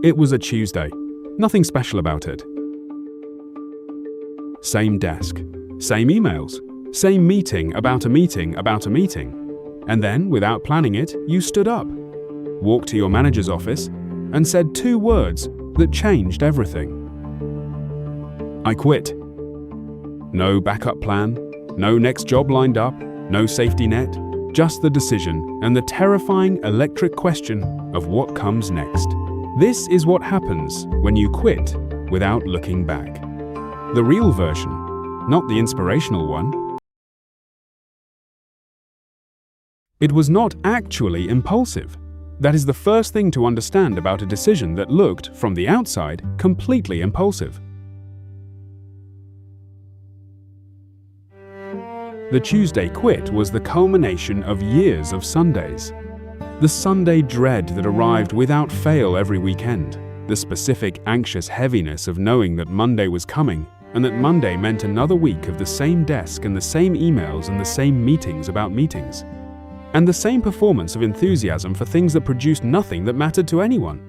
It was a Tuesday. Nothing special about it. Same desk, same emails, same meeting about a meeting about a meeting. And then, without planning it, you stood up, walked to your manager's office, and said 2 words that changed everything. I quit. No backup plan, no next job lined up, no safety net, just the decision and the terrifying electric question of what comes next. This is what happens when you quit without looking back. The real version, not the inspirational one. It was not actually impulsive. That is the first thing to understand about a decision that looked, from the outside, completely impulsive. The Tuesday quit was the culmination of years of Sundays. The Sunday dread that arrived without fail every weekend. The specific anxious heaviness of knowing that Monday was coming, and that Monday meant another week of the same desk and the same emails and the same meetings about meetings. And the same performance of enthusiasm for things that produced nothing that mattered to anyone.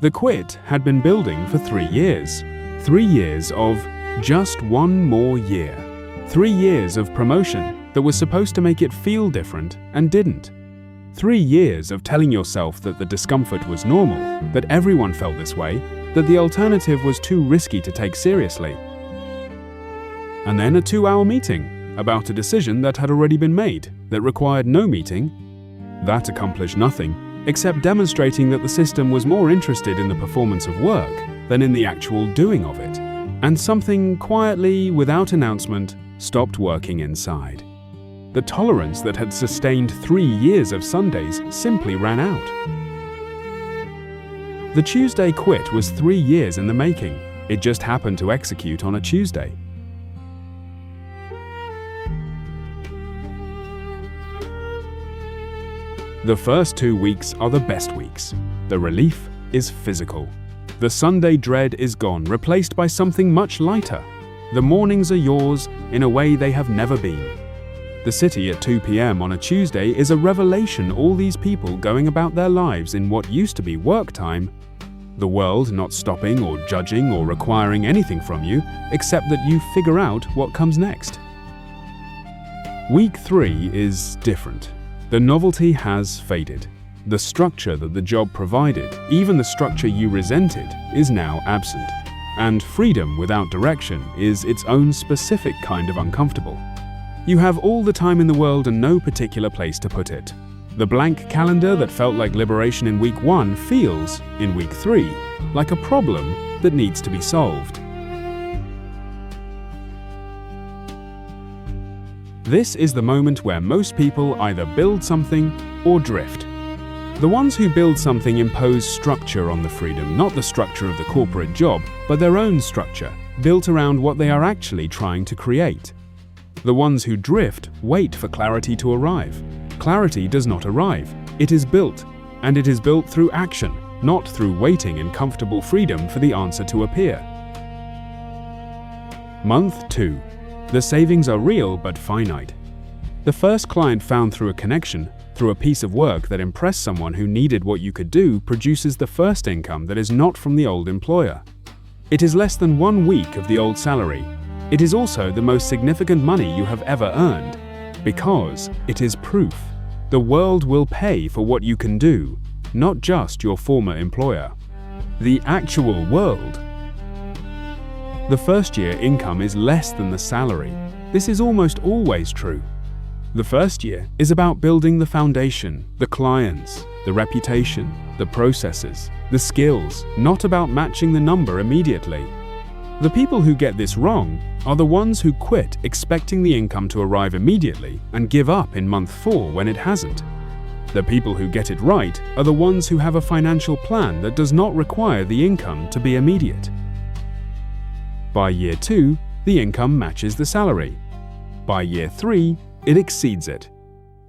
The quit had been building for 3 years. 3 years of just one more year. 3 years of promotion that was supposed to make it feel different and didn't. 3 years of telling yourself that the discomfort was normal, that everyone felt this way, that the alternative was too risky to take seriously. And then a 2-hour meeting about a decision that had already been made, that required no meeting. That accomplished nothing, except demonstrating that the system was more interested in the performance of work than in the actual doing of it. And something quietly, without announcement, stopped working inside. The tolerance that had sustained 3 years of Sundays simply ran out. The Tuesday quit was 3 years in the making. It just happened to execute on a Tuesday. The first 2 weeks are the best weeks. The relief is physical. The Sunday dread is gone, replaced by something much lighter. The mornings are yours in a way they have never been. The city at 2 p.m. on a Tuesday is a revelation. All these people going about their lives in what used to be work time, the world not stopping or judging or requiring anything from you except that you figure out what comes next. Week 3 is different. The novelty has faded. The structure that the job provided, even the structure you resented, is now absent. And freedom without direction is its own specific kind of uncomfortable. You have all the time in the world and no particular place to put it. The blank calendar that felt like liberation in week 1 feels, in week 3, like a problem that needs to be solved. This is the moment where most people either build something or drift. The ones who build something impose structure on the freedom, not the structure of the corporate job, but their own structure, built around what they are actually trying to create. The ones who drift wait for clarity to arrive. Clarity does not arrive. It is built, and it is built through action, not through waiting in comfortable freedom for the answer to appear. Month 2. The savings are real but finite. The first client found through a connection, through a piece of work that impressed someone who needed what you could do, produces the first income that is not from the old employer. It is less than 1 week of the old salary. It is also the most significant money you have ever earned, because it is proof. The world will pay for what you can do, not just your former employer. The actual world. The first year income is less than the salary. This is almost always true. The first year is about building the foundation, the clients, the reputation, the processes, the skills, not about matching the number immediately. The people who get this wrong are the ones who quit expecting the income to arrive immediately and give up in month 4 when it hasn't. The people who get it right are the ones who have a financial plan that does not require the income to be immediate. By year 2, the income matches the salary. By year 3, it exceeds it.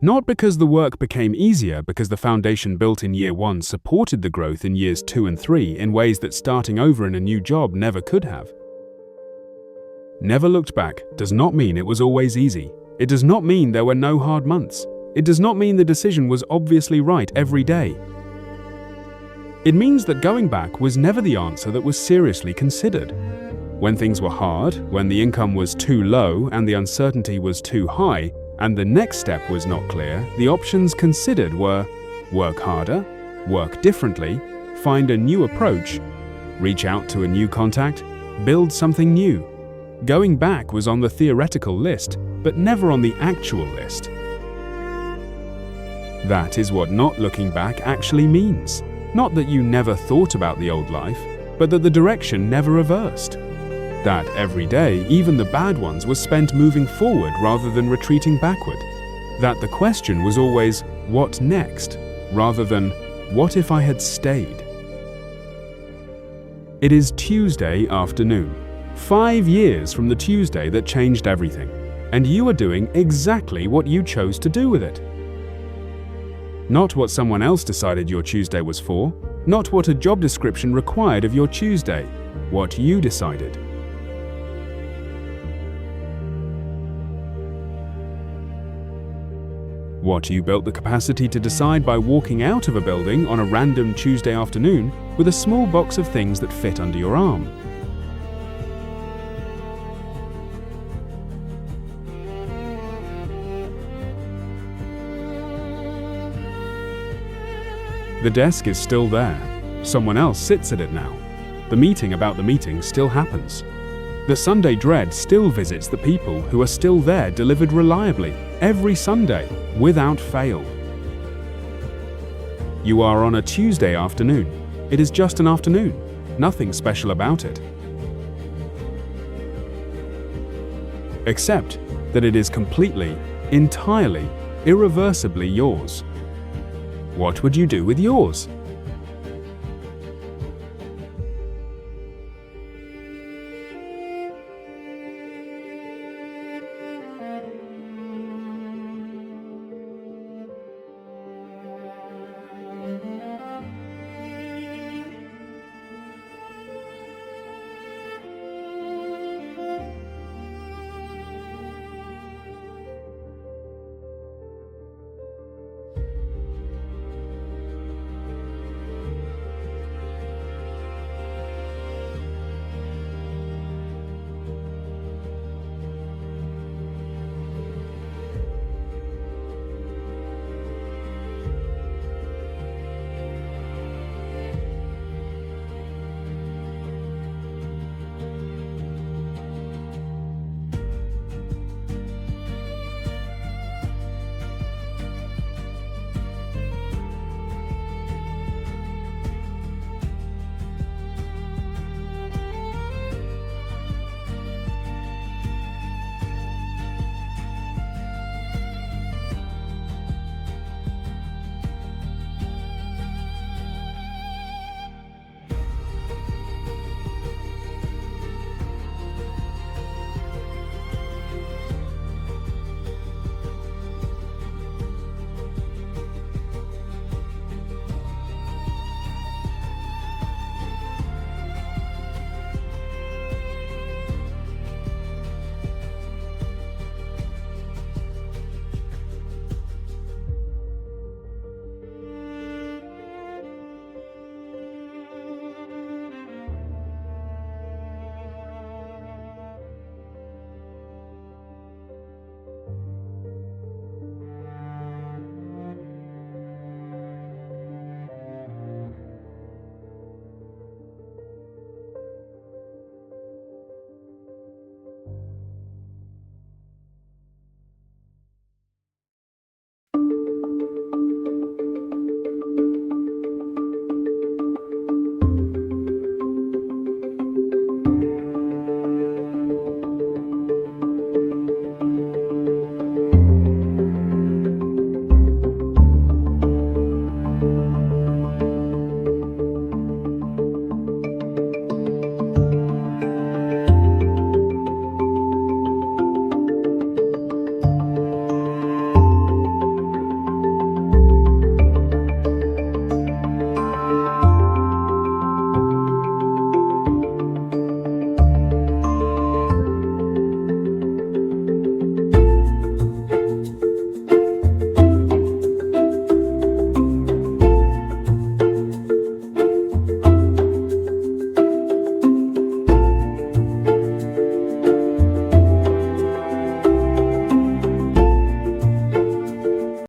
Not because the work became easier, because the foundation built in year 1 supported the growth in years 2 and 3 in ways that starting over in a new job never could have. Never looked back does not mean it was always easy. It does not mean there were no hard months. It does not mean the decision was obviously right every day. It means that going back was never the answer that was seriously considered. When things were hard, when the income was too low and the uncertainty was too high, and the next step was not clear, the options considered were work harder, work differently, find a new approach, reach out to a new contact, build something new. Going back was on the theoretical list, but never on the actual list. That is what not looking back actually means. Not that you never thought about the old life, but that the direction never reversed. That every day, even the bad ones, were spent moving forward rather than retreating backward. That the question was always, what next, rather than, what if I had stayed? It is Tuesday afternoon, 5 years from the Tuesday that changed everything, and you are doing exactly what you chose to do with it. Not what someone else decided your Tuesday was for, not what a job description required of your Tuesday, what you decided. What you built the capacity to decide by walking out of a building on a random Tuesday afternoon with a small box of things that fit under your arm. The desk is still there. Someone else sits at it now. The meeting about the meeting still happens. The Sunday dread still visits the people who are still there, delivered reliably, every Sunday, without fail. You are on a Tuesday afternoon. It is just an afternoon. Nothing special about it. Except that it is completely, entirely, irreversibly yours. What would you do with yours?